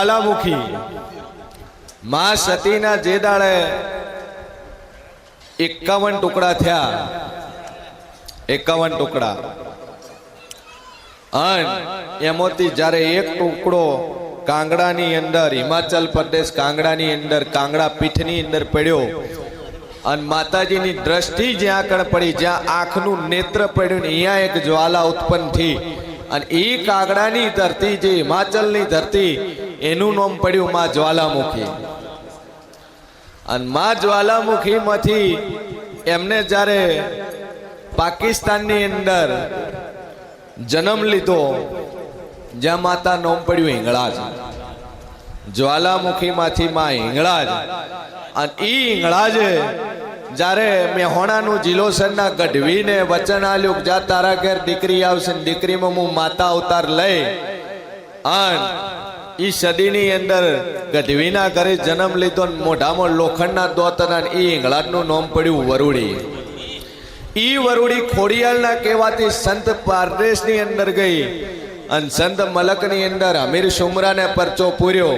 ज्वालामुखी मां सतीना जे दाड़े 51 टुकड़ा थया 51 टुकड़ा एमोती जारे एक टुकड़ो कांगड़ानी अंदर हिमाचल प्रदेश कांगड़ानी अंदर कांगड़ा पीठनी अंदर पड्यो अन माताजीनी दृष्टि ज्यां कण पड़ी ज्यां आंखनु नेत्र पड्युं अहींया एक ज्वाला उत्पन्न थी अन ई कांगड़ानी धरती जे हिमाचलनी धरती एनुं नाम पड्युं मां ज्वालामुखी अन मां ज्वालामुखी मांथी एमने जारे पाकिस्ताननी अंदर जन्म लीधो ज्यां माता नाम पड्युं हिंगळाज ज्वालामुखी मांथी मां हिंगळाज अन ई हिंगळाज जारे मेहोणानु जिलोसरना गढ़वीने वचन आल्युं जा तारा घेर दीकरी आवशे दीकरीमां हूँ माता अवतार लई अन ई सदीनी अंदर गढ़वीना घरे जन्म लीधो मोढामां लोखंडना दोतना ई हिंगळाजनुं नाम पड्युं वरुड़ी ई वरुड़ी खोडियालना कहेवाती संत परदेशनी अंदर गई अन संत मलकनी अंदर अमीर शुमरा ने परचो पूर्यो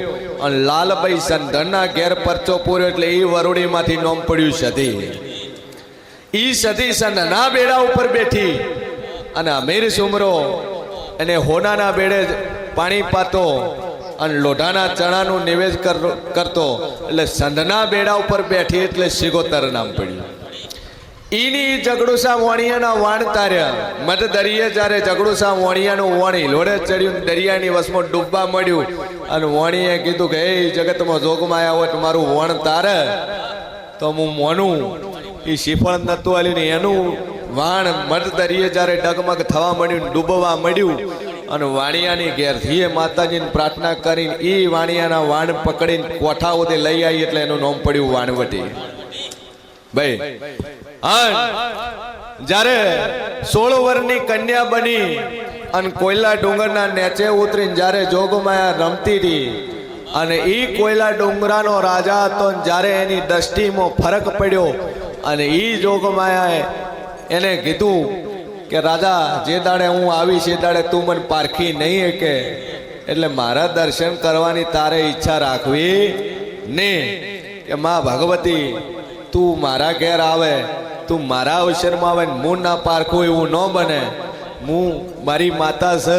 अन लालभाई संधना घेर परचो पूर्यो एटले ई वरुड़ी मांथी नाम पड्युं सती ई सती संधना बेड़ा उपर बैठी अन अमीर शुमरो अने होनाना बेड़े पाणी पातो अन लोढाना चणानु निवेद करतो एटले संधना बेड़ा उपर बैठी एटले सिगोतर नाम पड्युं ईनी जगड़ूसा वणियाना वाण तार्या मध दरिये जारे जगड़ूसा वणियानु वणी लोड़े चढ़्યું दरियानी वसमो डूबवा मळ्યું अने वणिये कीधुं के हे जगतमां जोगमाया होत मारुं वण तारे तो हूँ मोनूं ई श्रीफळ नतुं आल्युं ने एनुं वाण मध दरिये जारे डगमग थवा मळ्યું डूबवा मळ्યું अने वाणियानी घेरथीए माताजीने प्रार्थना करीने ई वाणियाना वाण पकड़ीने कोठा उदे लई आई एटले एनुं नाम पड्युं वाणवटी भाई जारे 16 वर्षनी कन्या बनी अन कोयला डूंगरना नेचे उतरीने जारे जोगमाया रमती थी अने ई कोयला डूंगरानो राजा हतो जारे एनी दृष्टिमां फरक पड्यो अने ई जोगमायाए एने कीधुं के राजा जे दाड़े हूँ आवीश ए दाड़े तू मन पारखी नहीं है के एटले मारा दर्शन करवानी तारे इच्छा राखवी ने के मां भगवती तू मारा घेर आवे तू मारा अवसर में आवे मु ना पारखो एवं न बने मु मारी माता से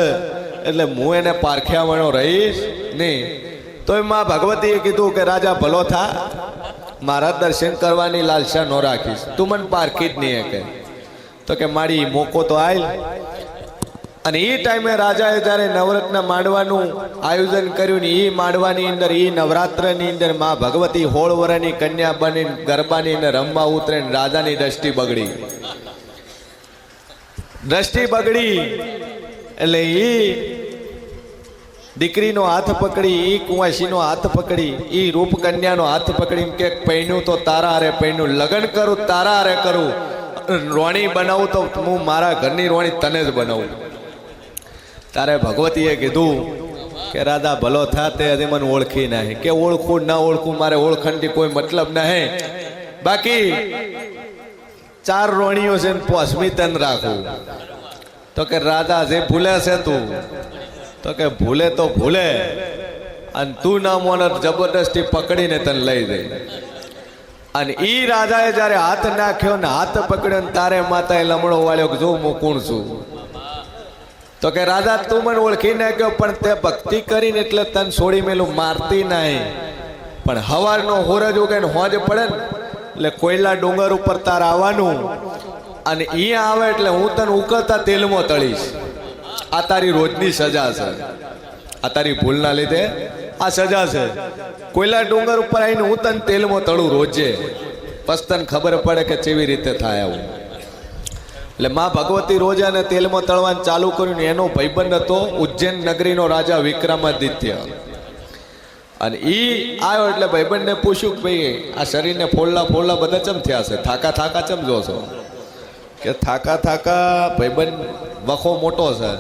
एटले मु एने पारख्या वणो रहीश नहीं तो मां भगवतीए कीधुं के राजा भलो था मारा दर्शन करवानी लालसा न राखीश तू मन पारखी ज नहीं है के तो के मारी मोको तो आयल अने ई टाइमे राजाए जारे नवरत्न मांडवानुं आयोजन कर्युं ने ई मांडवानी अंदर ई नवरात्रनी अंदर मां भगवती 16 वर्षनी कन्या बनी गरबानी ने रमवा उतरे राजानी दृष्टि बगड़ी एटले ई दीकरीनो हाथ पकड़ी ई कुंवासीनो हाथ पकड़ी ई रूप कन्यानो हाथ पकड़ी के पैण्युं तो तारा हारे पैण्युं लग्न करूं तारा हारे करूं रोणी बनावुं तो हूँ मारा घरनी रोणी तने ज बनावुं तारे भगवतीए कीधुं के राजा भलो था ते हजी मन ओळखी नहीं के ओळखू न ओळखू मारे ओळखणथी कोई मतलब नहीं बाकी 4 रोणीओ छे पोसमी तन राखू तो के राजा जे भूले से तू तो के भूले तो भूले अन तू ना मोन जबरदस्ती पकड़ीने तन लई दे अन ई राजाए जारे हाथ नाख्यो ने हाथ पकड़्यो तारे माताए लमड़ो वाळ्यो जो मु कोण छुं तो के राजा तू मन ओळखी न गयो पण ते भक्ति करीने एटले तन छोड़ी मेलू मारती नहीं पण हवारनो होरज उगे ने होज पड़े એટલે કોયલા ડુંગર ઉપર તાર આવવાનું અને ઈ આવે એટલે હું તને ઉકળતા તેલમાં તળીશ આ તારી રોજની સજા છે આ તારી ભૂલના લીધે આ સજા છે કોયલા ડુંગર ઉપર આવીને હું તને તેલમાં તળું રોજે પછી તને ખબર પડે કે કેવી રીતે થાય આવું એટલે मां भगवती रोजा ने तेल में तळवान चालू कर्युं ने एनो भाईबंध हतो उज्जैन नगरी नो राजा विक्रमादित्य अने ई आयो एटले भाईबंध ने पूछ्युं के भाई आ शरीर ने फोड़ला फोड़ला बधा चम थया छे थाका थाका चम जो छो के थाका थाका भाईबंध वखो मोटो छे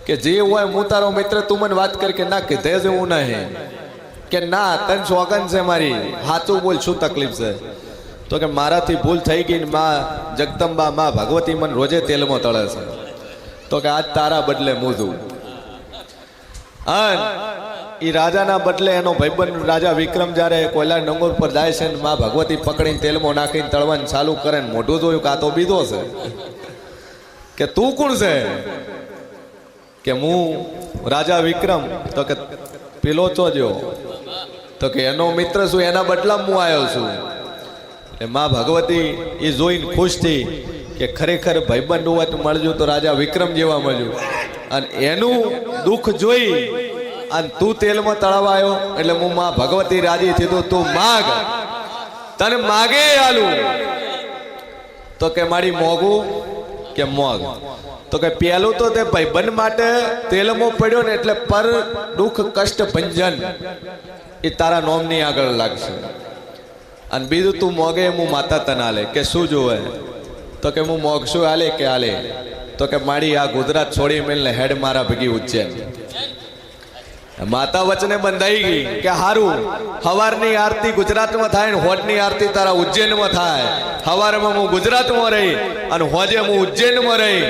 के जे होय हूँ तारो मित्र तू मन वात कर के ना कीधे जेवुं नहीं के ना तन सोगन छे मारी साचुं बोल शुं तकलीफ छे तो के मारा थी भूल थई गई मां जगदंबा मां भगवती मन रोजे तेल में तळे छे तो के आज तारा बदले मोजू એ રાજાના બદલે એનો ભાઈબંધ રાજા વિક્રમ જ્યારે કોયલા ડુંગર પર જાય છે ને માં ભગવતી પકડીને તેલમાં નાખીને તળવાનું ચાલુ કરે ને મોઢું જોયું કે આ તો બીધો છે કે તું કોણ છે કે હું રાજા વિક્રમ તો કે પેલો ચોજ્યો તો કે એનો મિત્ર છું એના બદલામાં હું આવ્યો છું એટલે માં ભગવતી એ જોઈને ખુશ થઈ કે ખરેખર ભાઈબંધ હોય તો મળજો તો રાજા વિક્રમ જેવા મળ્યું અને એનું દુઃખ જોઈ અને તું તેલમાં તળાવા આવ્યો એટલે હું માં ભગવતી રાજી થયું તું માગ તને માગે આલું તો કે મારી મોગું કે મોગ તો કે પેલું તો તે ભાઈબંધ માટે તેલમાં પડ્યો ને એટલે પર દુઃખ કષ્ટ ભંજન એ તારા નોમની આગળ લાગશે અને બીજું તું મોગે હું માતા તને આલે કે શું જોવે તો કે હું મોગશું આલે કે આલે તો કે મારી આ ગુજરાત છોડી મેલને હેડ મારા ભેગી ઉજ્જૈન માતા વચને બંધાઈ ગઈ કે હારું હવારની આરતી ગુજરાતમાં થાય ને હોજની આરતી તારા ઉજ્જૈનમાં થાય હવારમાં હું ગુજરાતમાં રહી અને હોજે હું ઉજ્જૈનમાં રહી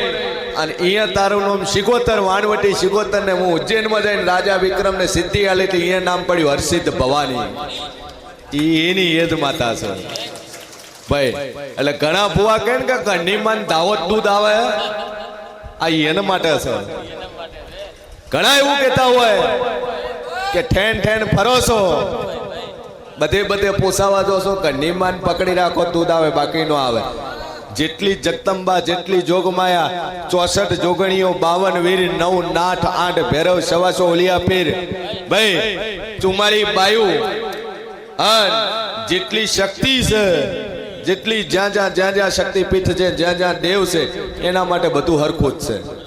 અને અહીંયા તારું નામ શિગોતર વાણવટી શિગોતર ને હું ઉજ્જૈનમાં જઈને રાજા વિક્રમને સિદ્ધિ આલી હતી અહીંયા નામ પડ્યું હર્ષિત ભવાની એની એ જ માતા છે ભાઈ એટલે ઘણા ભુવા કહે ને કે ઘરની માન દાવત દૂધ આવે આ એના માટે છે ઘણા એવું કહેતા હોય કે ઠેન ઠેન ફરો છો બધે બધે પોસાવા દો છો ઘરની માન પકડી રાખો દૂધ આવે બાકી નો આવે જેટલી જગદંબા જેટલી જોગમાયા 64 જોગણીઓ 52 વીર 9 નાથ 8 ભૈરવ 125 ઓલિયા પીર ભાઈ 44 બાયુ અને જેટલી શક્તિ છે જેટલી જ્યાં જ્યાં શક્તિપીઠ છે જ્યાં દેવ છે એના માટે બધું હરખું જ છે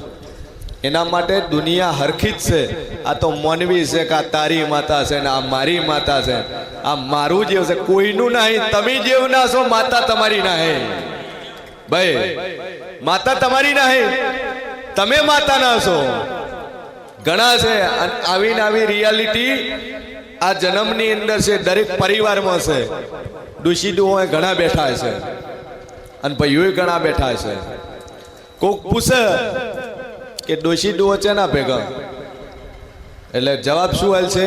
એના માટે દુનિયા હરખી જ છે આ તો મોનવી છે કે આ તારી માતા છે ને આ મારી માતા છે આ મારું જેવ છે કોઈનું નહીં તમે જેવ ના છો માતા તમારી નહીં ભાઈ માતા તમારી નહીં તમે માતા ના છો ઘણા છે આવીને આવી રિયાલિટી આ જન્મની અંદર છે દરેક પરિવારમાં છે ડુશીડુઓ ઘણા બેઠા છે અને ભાઈઓ ઘણા બેઠા છે કોક પૂછે કે ડોશીડુઓ છે ના ભેગા એટલે જવાબ શું હાલ છે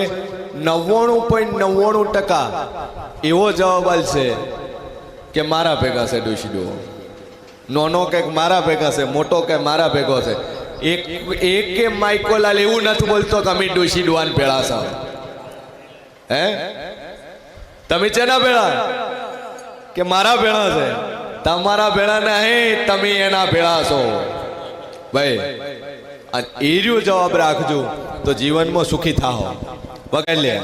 99.99% એવો જવાબ હાલ છે કે મારા ભેગા છે ડોશીડુઓ નોનો કે મારા ભેગા છે મોટો કે મારા ભેગો છે એક કે માઇકોલાલ એવું નથી બોલતો કે અમે ડોશીડુઆન ભેળા છો હે તમે ચેના ભેળા કે મારા ભેળા છે તમારા ભેળા નહીં તમે એના ભેળા છો ભાઈ અને એ જવાબ રાખજો તો જીવનમાં સુખી થાઓ વગર લે